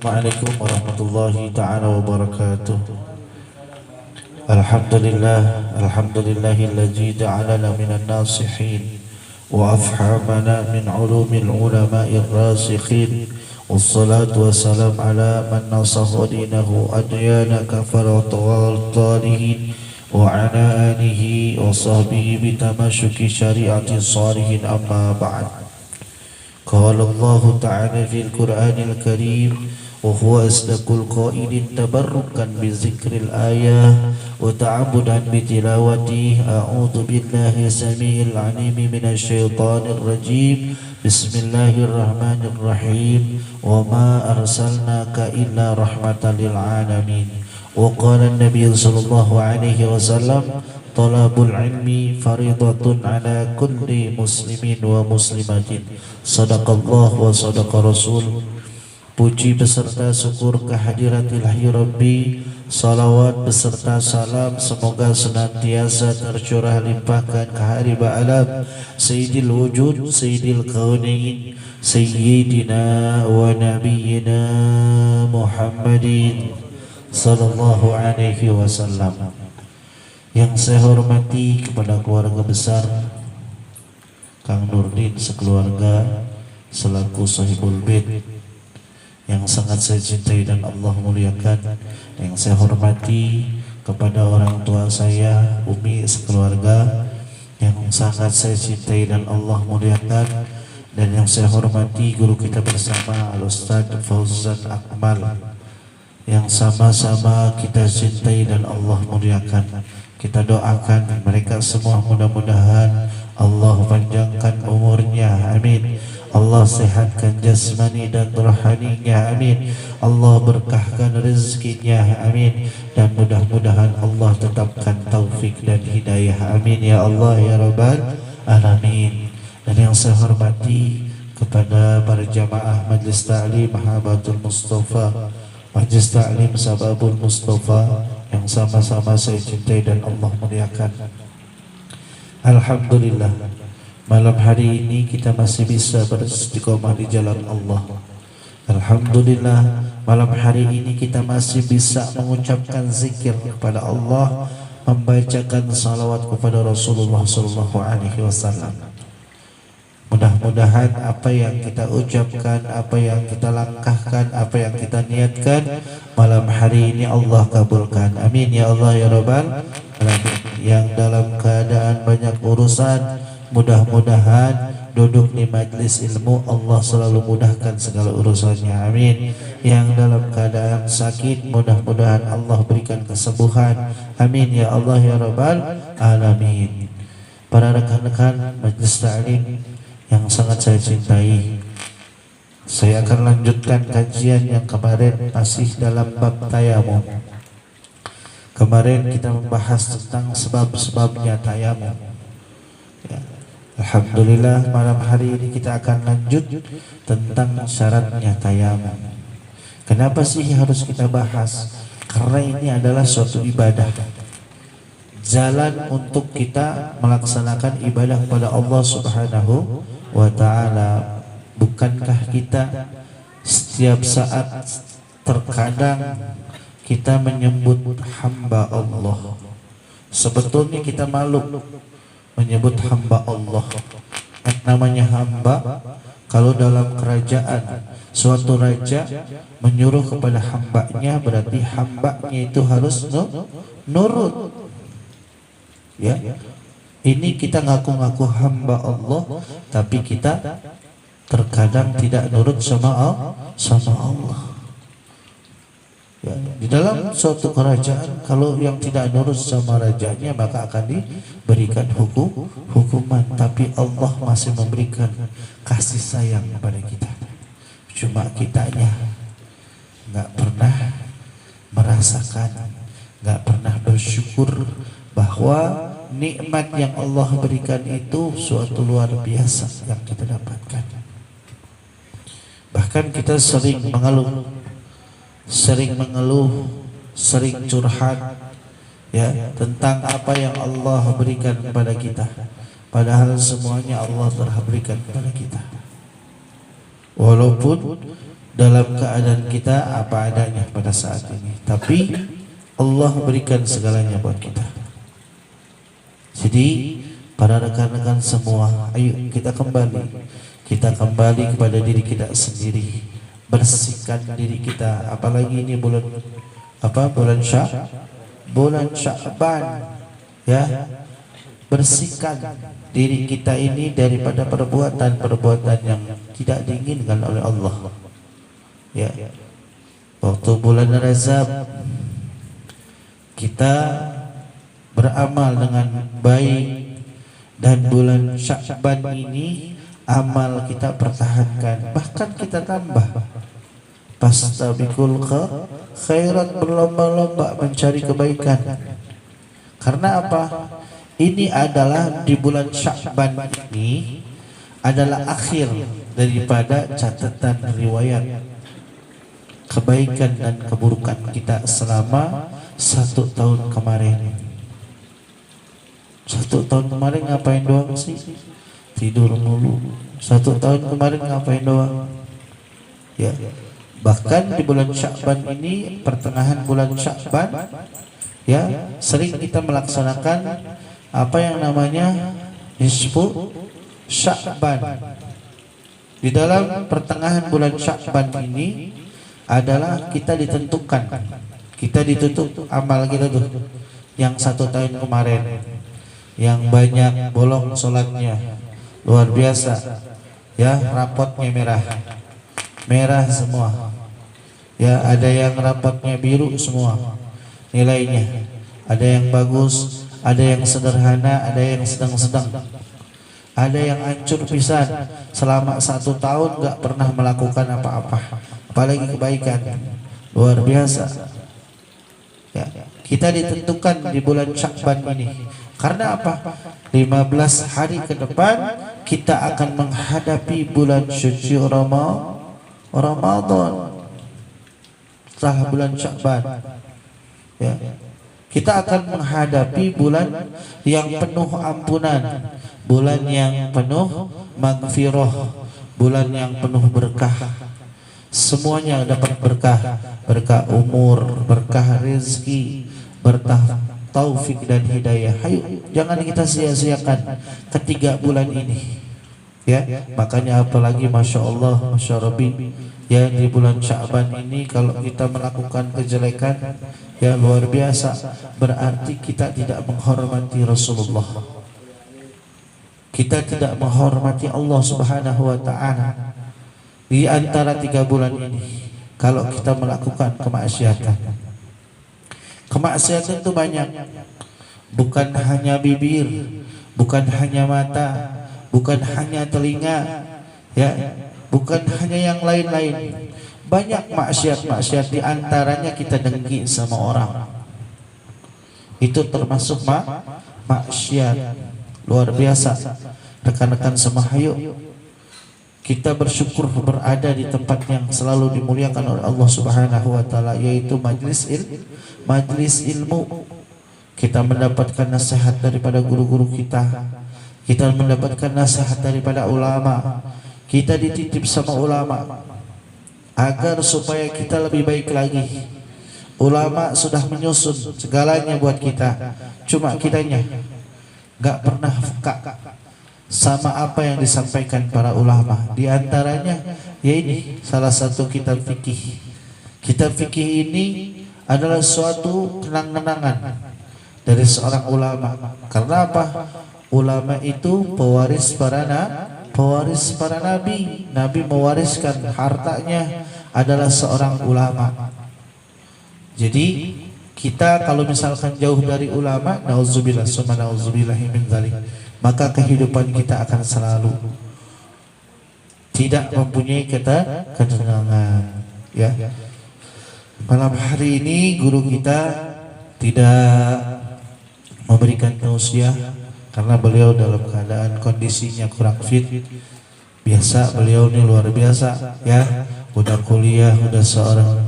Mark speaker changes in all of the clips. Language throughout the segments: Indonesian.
Speaker 1: Assalamualaikum warahmatullahi ta'ala wabarakatuh. Alhamdulillahilladzi ja'alana minan nasihin wa afhamana min ulumil ulama'ir rasikhin. Wassalatu wassalam ala man nasaha dinahu adyana kafara tawal talihin wa ala alihi wa sahbihi bitamashuki syari'ati salihin amma ba'd. Qala Allah ta'ala fil Qur'anil Karim wa huwa asdaqul qailin tabarrukan bi zikril ayah wa ta'abudan bi tilawati. A'udzu billahi samiil 'alim minasy syaithanir rajim. Bismillahirrahmanirrahim. Wa ma arsalnaka illa rahmatan lil alamin. Wa qala an-nabiy sallallahu alaihi wasallam talabul ilmi faridatun ala kulli muslimin wa muslimatin. Sadaqallah wa sadaqa rasul. Puji beserta syukur kehadirat ilahi Rabbi, salawat beserta salam semoga senantiasa tercurah limpahkan ke hariba alam Sayyidil wujud, Sayyidil kaunain, Sayyidina wa Nabiyyina Muhammadin sallallahu alaihi wasallam. Yang saya hormati kepada keluarga besar Kang Nurdin sekeluarga selaku sahibul bait yang sangat saya cintai dan Allah muliakan. Yang saya hormati kepada orang tua saya Umi sekeluarga yang sangat saya cintai dan Allah muliakan. Dan yang saya hormati guru kita bersama Al-Ustaz Fauzan Akmal yang sama-sama kita cintai dan Allah muliakan. Kita doakan mereka semua mudah-mudahan Allah panjangkan umurnya, amin. Allah sehatkan jasmani dan rohaninya, amin. Allah berkahkan rezekinya, amin. Dan mudah-mudahan Allah tetapkan taufik dan hidayah, amin ya Allah ya Rabbal alamin. Dan yang saya hormati kepada para jamaah Majlis Ta'lim Mahabbatul Mustafa, Majlis Ta'lim Sababul Mustafa yang sama-sama saya cintai dan Allah muliakan. Alhamdulillah, malam hari ini kita masih bisa beristiqomah di jalan Allah. Alhamdulillah, malam hari ini kita masih bisa mengucapkan zikir kepada Allah, membacakan salawat kepada Rasulullah sallallahu alaihi wasallam. Mudah-mudahan apa yang kita ucapkan, apa yang kita langkahkan, apa yang kita niatkan malam hari ini Allah kabulkan, amin ya Allah ya Rabbal alamin. Yang dalam keadaan banyak urusan, mudah-mudahan duduk di majlis ilmu Allah selalu mudahkan segala urusannya, amin. Yang dalam keadaan sakit, mudah-mudahan Allah berikan kesembuhan, amin ya Allah ya Rabbal alamin. Para rekan-rekan majlis ta'lim yang sangat saya cintai, saya akan lanjutkan kajian yang kemarin masih dalam bab tayamum. Kemarin kita membahas tentang sebab-sebabnya tayamum ya. Alhamdulillah, malam hari ini kita akan lanjut tentang syaratnya tayamum. Kenapa sih harus kita bahas? Karena ini adalah suatu ibadah, jalan untuk kita melaksanakan ibadah kepada Allah Subhanahu wa ta'ala. Bukankah kita setiap saat terkadang kita menyebut hamba Allah? Sebetulnya kita malu menyebut hamba Allah. Namanya hamba kalau dalam kerajaan suatu raja menyuruh kepada hambanya, berarti hambanya itu harus nurut ya. Ini kita ngaku-ngaku hamba Allah, tapi kita terkadang tidak nurut sama Allah ya. Di dalam suatu kerajaan kalau yang tidak nurut sama rajanya maka akan diberikan hukuman. Tapi Allah masih memberikan kasih sayang kepada kita. Cuma kitanya nggak pernah merasakan, nggak pernah bersyukur bahwa nikmat yang Allah berikan itu suatu luar biasa yang kita dapatkan. Bahkan kita sering mengeluh, sering curhat ya tentang apa yang Allah berikan kepada kita. Padahal semuanya Allah telah berikan kepada kita. Walaupun dalam keadaan kita apa adanya pada saat ini, tapi Allah berikan segalanya buat kita. Jadi para rekan-rekan semua, ayo kita kembali kepada diri kita sendiri, bersihkan diri kita. Apalagi ini bulan bulan Sya'ban, ya, bersihkan diri kita ini daripada perbuatan-perbuatan yang tidak diinginkan oleh Allah. Ya, waktu bulan Rajab kita beramal dengan baik, dan bulan Sya'ban ini amal kita pertahankan, bahkan kita tambah. Fastabiqul khairat, berlomba-lomba mencari kebaikan. Karena apa? Ini adalah di bulan Sya'ban ini adalah akhir daripada catatan riwayat kebaikan dan keburukan kita selama 1 tahun kemarin. 1 tahun kemarin ngapain doang sih? Tidur mulu. 1 tahun kemarin ngapain doang? Ya, bahkan di bulan Sya'ban ini, pertengahan bulan Sya'ban, ya, sering kita melaksanakan apa yang namanya nisfu Sya'ban. Di dalam pertengahan bulan Sya'ban ini adalah kita ditutup amal kita tuh yang 1 tahun kemarin, yang banyak bolong sholatnya luar biasa, ya, rapotnya merah semua, ya, ada yang rapotnya biru semua nilainya, ada yang bagus, ada yang sederhana, ada yang sedang-sedang, ada yang hancur pisan, selama 1 tahun gak pernah melakukan apa-apa, apalagi kebaikan, luar biasa. Ya, kita ditentukan di bulan Sya'ban ini. Karena apa? 15 hari ke depan kita akan menghadapi bulan suci Ramadan. Setelah bulan Sya'ban, ya, kita akan menghadapi bulan yang penuh ampunan, bulan yang penuh magfirah, bulan yang penuh berkah. Semuanya dapat berkah, berkah umur, berkah rezeki, berkah taufik dan hidayah. Ayo, jangan kita sia-siakan ketiga bulan ini, ya. Makanya apalagi Masya Allah, Masya Rabbi, ya, di bulan Sya'ban ini kalau kita melakukan kejelekan, ya, luar biasa, berarti kita tidak menghormati Rasulullah, kita tidak menghormati Allah Subhanahu wa ta'ala. Di antara 3 bulan ini kalau kita melakukan kemaksiatan itu banyak, bukan hanya bibir, bukan hanya mata, bukan hanya telinga, ya, bukan hanya yang lain-lain. Banyak maksiat di antaranya kita dengki sama orang. Itu termasuk maksiat, luar biasa. Rekan-rekan semua, ayo kita bersyukur berada di tempat yang selalu dimuliakan oleh Allah Subhanahu wa taala, yaitu majlis ilmu. Kita mendapatkan nasihat daripada guru-guru kita mendapatkan nasihat daripada ulama. Kita dititip sama ulama agar supaya kita lebih baik lagi. Ulama sudah menyusun segalanya buat kita, cuma kitanya gak pernah peka sama apa yang disampaikan para ulama. Di antaranya, ya, ini salah satu kitab fikih. Kitab fikih ini adalah suatu kenang-kenangan dari seorang ulama. Karena apa? Ulama itu pewaris para nabi. Nabi mewariskan hartanya adalah seorang ulama. Jadi kita kalau misalkan jauh dari ulama, nauzubillah summa nauzubillahi min dzalik, maka kehidupan kita akan selalu tidak mempunyai ketenangan, ya. Malam hari ini guru kita tidak memberikan tausiah karena beliau dalam keadaan kondisinya kurang fit. Biasa beliau ini luar biasa, ya, udah kuliah, udah seorang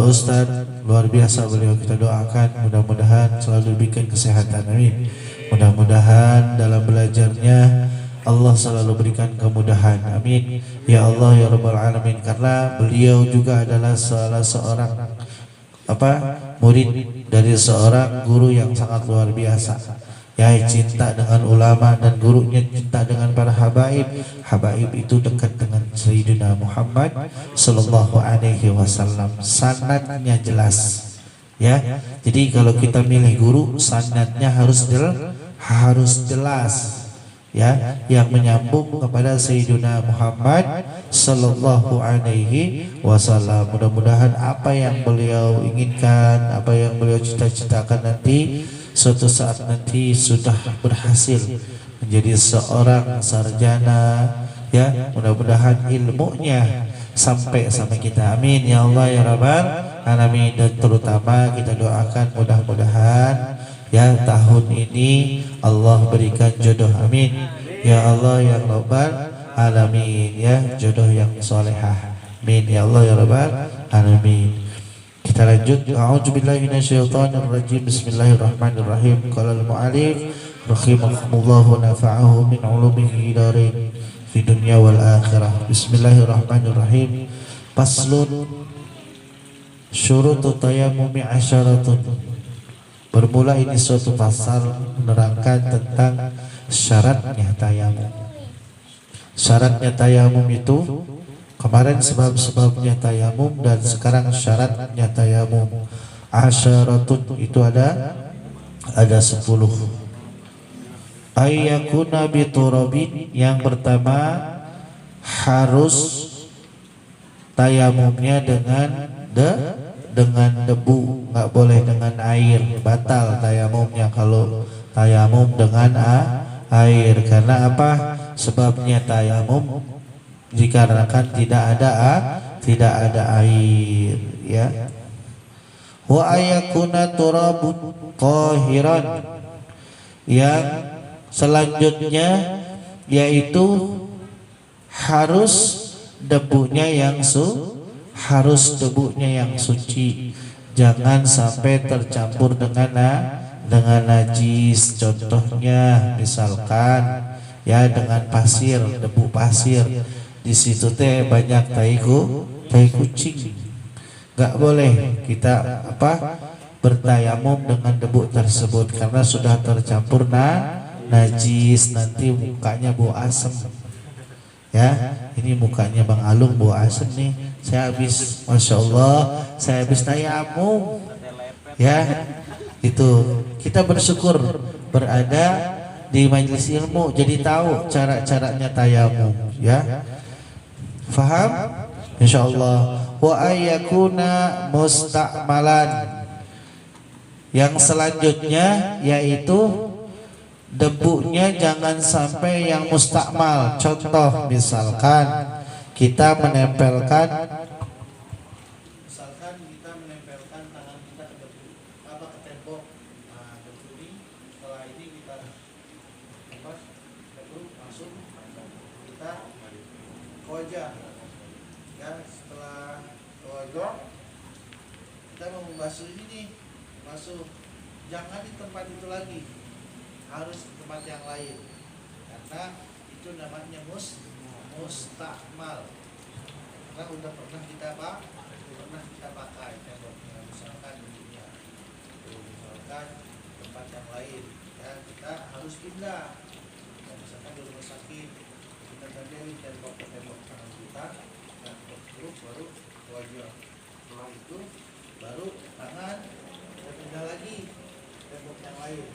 Speaker 1: ustadz, luar biasa beliau. Kita doakan mudah-mudahan selalu diberikan kesehatan, amin. Mudah-mudahan dalam belajarnya Allah selalu berikan kemudahan. Amin ya Allah ya Rabbal Alamin. Karena beliau juga adalah salah seorang murid dari seorang guru yang sangat luar biasa. Ya, cinta dengan ulama dan gurunya cinta dengan para habaib. Habaib itu dekat dengan Sayyidina Muhammad sallallahu alaihi wasallam. Sanadnya jelas. Ya. Jadi kalau kita milih guru, sanadnya harus jelas. Ya, yang menyambung kepada Sayyidina Muhammad sallallahu alaihi wasallam. Mudah-mudahan apa yang beliau inginkan, apa yang beliau cita-citakan nanti suatu saat nanti sudah berhasil menjadi seorang sarjana. Ya, mudah-mudahan ilmunya sampai sama kita. Amin ya Allah ya Rabbal Alamin. Dan terutama kita doakan mudah-mudahan ya tahun ini Allah berikan jodoh. Amin ya Allah ya Rabbal Alamin. Ya, jodoh yang solehah. Amin ya Allah ya Rabbal Alamin. Kita lanjut. A'udzubillahi minasyaitonirrajim. Bismillahirrahmanirrahim. Qala al-mu'allif rahimahumullahu nafa'ahu min ulumihi darain fi dunya wal akhirah. Bismillahirrahmanirrahim. Faslun syurutu tayammumi asyaratun. Bermula ini suatu pasal menerangkan tentang syaratnya tayamum. Syaratnya tayamum itu kemarin sebab-sebabnya tayamum dan sekarang syaratnya tayamum. Asyaratun itu ada 10. Ayyakuna biturabin, yang pertama harus tayamumnya dengan debu, nggak boleh dengan air, batal tayamumnya kalau tayamum dengan air. Karena apa? Sebabnya tayamum dikarenakan tidak ada air, ya. Wa ayakuna turabun qahiran, yang selanjutnya yaitu harus debunya yang suci, jangan sampai tercampur dengan najis. Contohnya misalkan ya dengan pasir, debu pasir. Di situ teh banyak tai kucing. Gak boleh kita bertayamum dengan debu tersebut karena sudah tercampur najis, nanti mukanya bau asem. Ya, ini mukanya Bang Alung bau asem nih. Saya habis, masya Allah, saya habis tayamum. Ya, itu kita bersyukur berada di majelis ilmu, jadi tahu cara-caranya tayamum. Ya. Faham? Insyaallah. Wa ayyakuna musta'malan, yang selanjutnya yaitu debunya jangan sampai yang mustakmal. Contoh misalkan kita menempelkan tangan kita ke debu, ke tembok. Nah, debu ini setelah ini kita debu masuk, kita wajah. Ya, setelah wajah kita mau membasuh ini, masuk. Jangan di tempat itu lagi, harus di tempat yang lain, karena itu namanya mustakmal. Karena udah pernah kita pakai temboknya, misalkan begini, misalkan tempat yang lain, ya kita harus pindah. Ya, misalkan di rumah sakit kita ganti tembok ke tembok tangan kita, dan baru wajah. Setelah itu baru tangan kita pindah lagi tembok yang lain,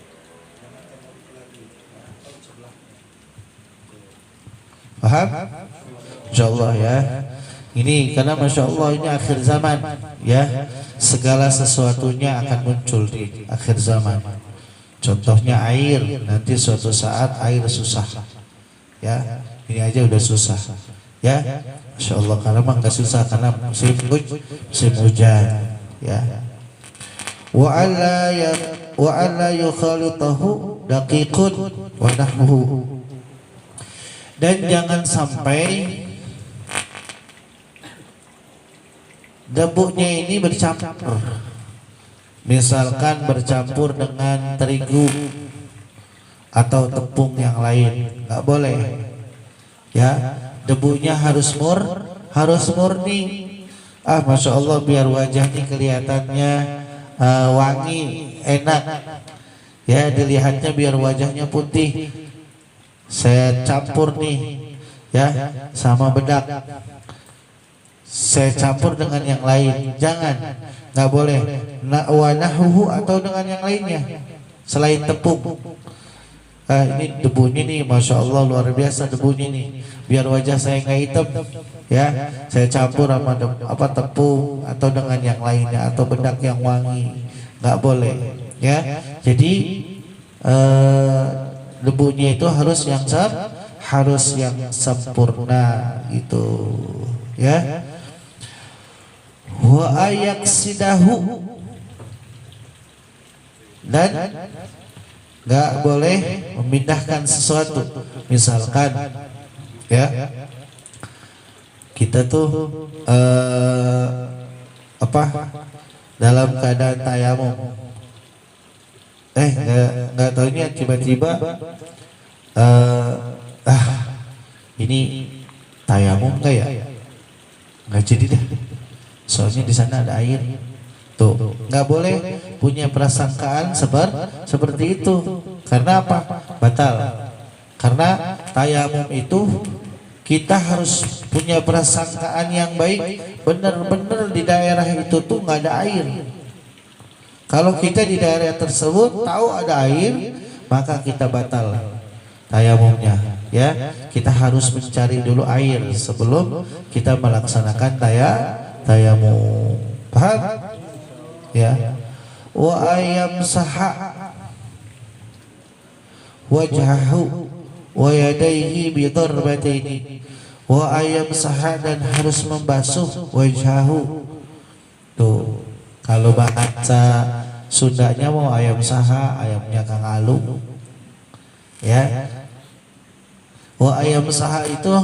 Speaker 1: jangan tembok itu lagi, ya, atau sebelahnya. Paham? Insyaallah ya. Ini karena masya Allah ini akhir zaman, ya. Segala sesuatunya akan muncul di akhir zaman. Contohnya air, nanti suatu saat air susah, ya. Ini aja udah susah, ya. Masya Allah, karena memang nggak susah karena musim hujan, ya. Wa alla yukhalitahu daqiqun wa nahmuhu, dan jangan sampai debunya ini bercampur. Misalkan bercampur dengan terigu atau tepung yang lain, nggak boleh. Ya, debunya harus murni. Masya Allah, biar wajah ini kelihatannya wangi, enak. Ya, dilihatnya biar wajahnya putih. Saya campur nih, ya, sama bedak. Saya campur dengan yang lain, jangan, nggak boleh. Wanahuhu atau dengan yang lainnya selain tepung. Ini debunya nih, masya Allah luar biasa debunya nih. Biar wajah saya nggak hitam, ya, saya campur sama tepung atau dengan yang lainnya atau bedak yang wangi, nggak boleh. Ya, jadi debunya itu harus yang sempurna itu, ya. Wa ayaksidahu, dan nggak boleh memindahkan sesuatu. Misalkan, ya, kita tuh dalam keadaan tayamum, nggak taunya tiba-tiba ini tayamum nggak ya, nggak jadi deh, soalnya di sana ada air. Tuh, nggak boleh punya prasangkaan seperti itu. Karena apa? Batal. Karena tayamum itu kita harus punya prasangkaan yang baik, benar-benar di daerah itu tuh nggak ada air. Kalau kita di daerah tersebut tahu ada air, maka kita batal tayamumnya. Ya, kita harus mencari dulu air sebelum kita melaksanakan tayamum. Paham? Ya. Wa ayamsaha wajhahu wa yadayhi bi darbataini. Wa ayamsaha, dan harus membasuh wajhahu. Tuh, kalau bahasa Sundanya mau ayamsaha, ayamnya Kang Alu. Ya. Wa ayamsaha itu,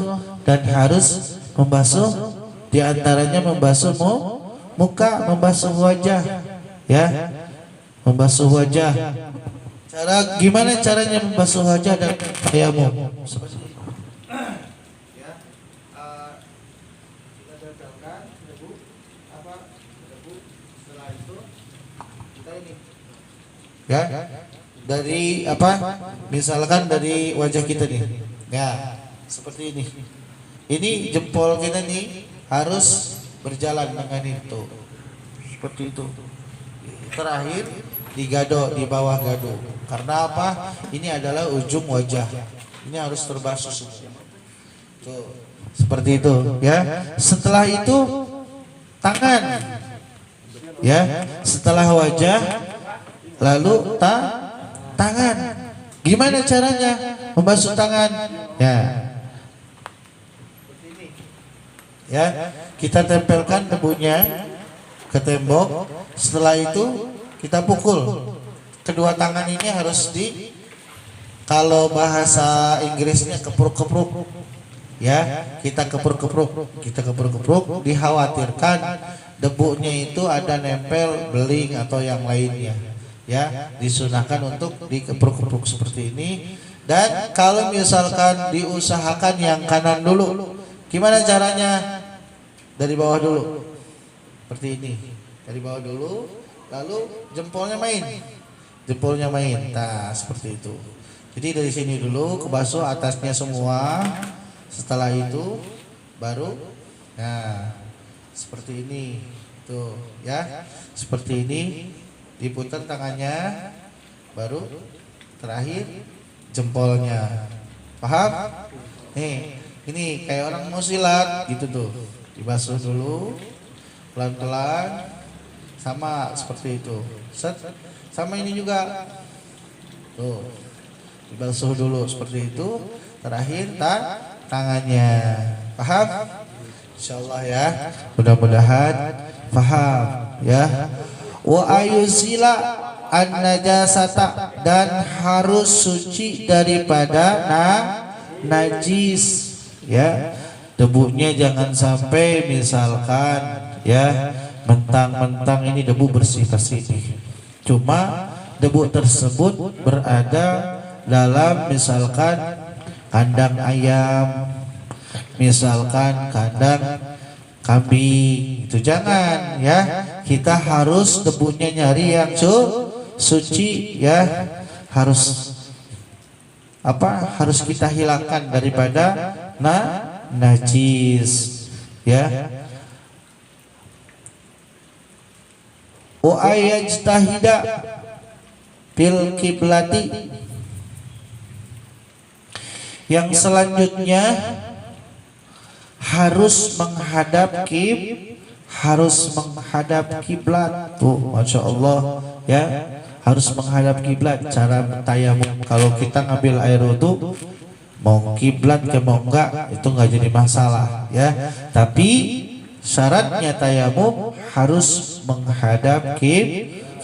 Speaker 1: dan harus membasuh, diantaranya membasuh muka, membasuh wajah, ya, membasuh wajah. Gimana caranya membasuh wajah dan tayamum? Ya, dari misalkan dari wajah kita nih, ya, seperti ini. Ini jempol kita nih harus berjalan dengan itu, seperti itu. Terakhir digado, di bawah gado. Karena apa? Ini adalah ujung wajah. Ini harus terbasuh semua. Tuh, seperti itu, ya. Setelah itu tangan, ya. Setelah wajah, lalu tangan. Gimana caranya membasuh tangan? Ya, kita tempelkan debunya ke tembok. Setelah itu kita pukul. Kedua tangan ini harus kalau bahasa Inggrisnya kepruk-kepruk. Ya, kita kepruk-kepruk. Dikhawatirkan debunya itu ada nempel beling atau yang lainnya. Ya, disunahkan untuk dikepruk-kepruk seperti ini. Dan kalau misalkan diusahakan yang kanan dulu, gimana caranya? Dari bawah dulu, seperti ini. Dari bawah dulu, lalu jempolnya main. Nah, seperti itu. Jadi dari sini dulu kebasuh atasnya semua. Setelah itu baru, nah, seperti ini. Tuh, ya, seperti ini. Diputar tangannya, baru terakhir jempolnya. Paham? Nih, ini kayak orang mau silat gitu tuh. Dibasuh dulu pelan-pelan, sama seperti itu. Sama ini juga. Tuh, dibasuh dulu seperti itu. Terakhir tangannya. Paham? Insyaallah ya. Mudah-mudahan paham ya. Wa ayusila an-najasata, dan harus suci daripada najis, ya. Debunya jangan sampai misalkan, ya, mentang-mentang ini debu bersih-bersih. Cuma debu tersebut berada dalam misalkan kandang ayam, misalkan kandang kambing, itu jangan ya. Kita harus debunya nyari yang suci ya, harus harus kita hilangkan daripada najis ya. Wa ayajtahida fil kiblati, yang selanjutnya harus menghadap kiblat. Tuh, masya Allah ya, harus menghadap kiblat. Cara tayamum kalau kita ngambil air wudu mau kiblat ke mau enggak itu enggak jadi masalah ya. Tapi syaratnya tayamum harus menghadap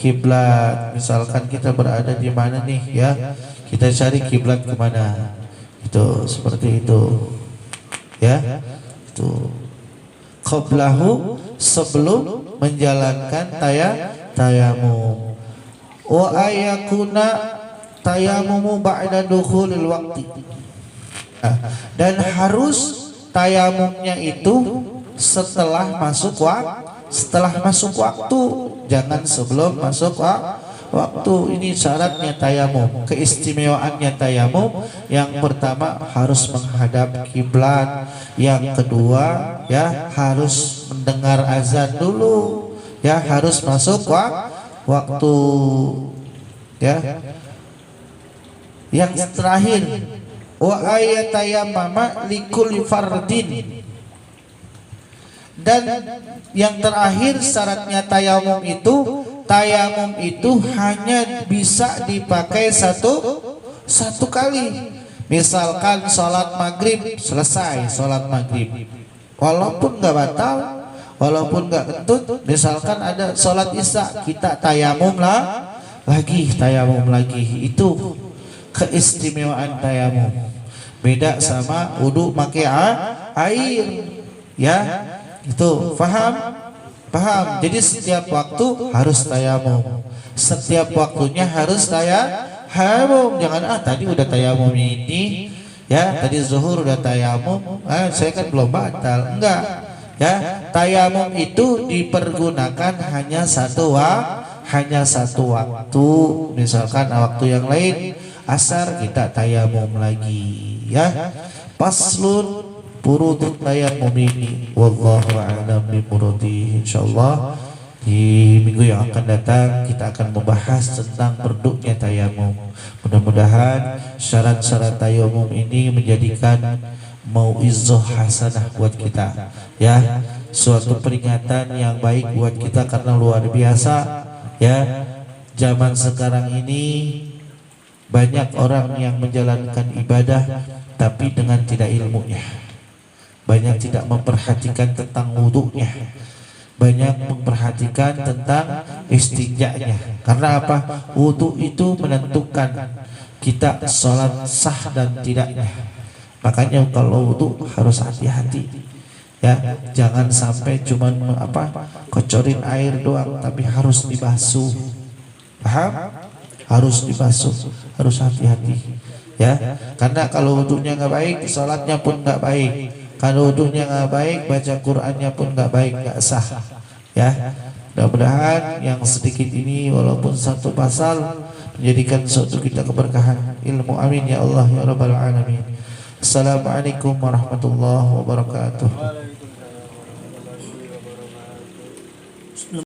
Speaker 1: kiblat. Misalkan kita berada di mana nih ya, kita cari kiblat kemana, itu seperti itu ya. Itu qablahu, sebelum menjalankan tayamum. Wa ayakuna tayamumu ba'da dukhulil waqti, dan harus tayamumnya itu setelah masuk waktu, jangan sebelum masuk waktu. Ini syaratnya tayamum, keistimewaannya tayamum. Yang pertama harus menghadap kiblat, yang kedua ya harus mendengar azan dulu ya, harus masuk waktu ya. Yang terakhir wa ayatayammama likulli fardin, dan yang terakhir syaratnya tayamum itu hanya bisa dipakai satu kali. Misalkan sholat maghrib, selesai sholat maghrib, walaupun nggak batal, walaupun nggak kentut. Misalkan ada sholat isya, kita tayamum lagi. Itu keistimewaan tayamum, beda sama wudu pakai air ya. Itu paham? Jadi setiap waktu harus tayamum, setiap waktunya harus tayamum. Jangan tadi udah tayamum ini ya, tadi zuhur udah tayamum, saya kan belum batal. Enggak ya, tayamum itu dipergunakan hanya satu waktu. Misalkan waktu yang lain asar, kita tayamum lagi ya. Paslun furudut tayamum ini, wallahu a'lam bi muradihi. Insyaallah di minggu yang akan datang kita akan membahas tentang produknya tayamum. Mudah-mudahan syarat-syarat tayamum ini menjadikan mauizah hasanah buat kita ya, suatu peringatan yang baik buat kita, karena luar biasa ya. Zaman sekarang ini banyak orang yang menjalankan ibadah tapi dengan tidak ilmunya, banyak tidak memperhatikan tentang wudunya, banyak memperhatikan tentang istinjanya. Karena apa? Wudu itu menentukan kita sholat sah dan tidaknya. Makanya kalau wudu harus hati-hati ya, jangan sampai cuman kocorin air doang, tapi harus dibasuh. Paham? Harus dibasuh, harus hati-hati ya. Karena kalau wudunya nggak baik, sholatnya pun nggak baik. Kalau wudunya nggak baik, baca Qur'annya pun nggak baik, nggak sah ya. Mudah-mudahan yang sedikit ini walaupun satu pasal menjadikan suatu kita keberkahan ilmu. Amin ya Allah ya Rabbal Alamin. Assalamualaikum warahmatullahi wabarakatuh.